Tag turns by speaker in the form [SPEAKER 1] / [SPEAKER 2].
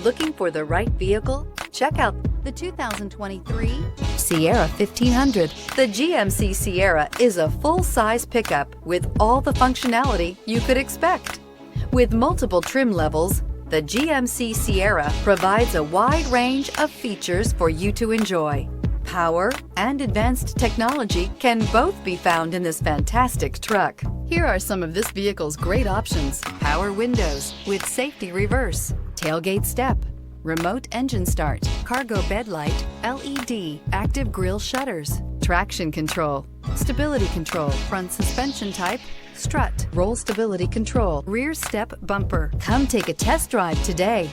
[SPEAKER 1] Looking for the right vehicle? Check out the 2023 Sierra 1500. The GMC Sierra is a full-size pickup with all the functionality you could expect. With multiple trim levels, the GMC Sierra provides a wide range of features for you to enjoy. Power and advanced technology can both be found in this fantastic truck. Here are some of this vehicle's great options: power windows with safety reverse, tailgate step, remote engine start, cargo bed light, LED, active grille shutters, traction control, stability control, front suspension type, strut, roll stability control, rear step bumper. Come take a test drive today.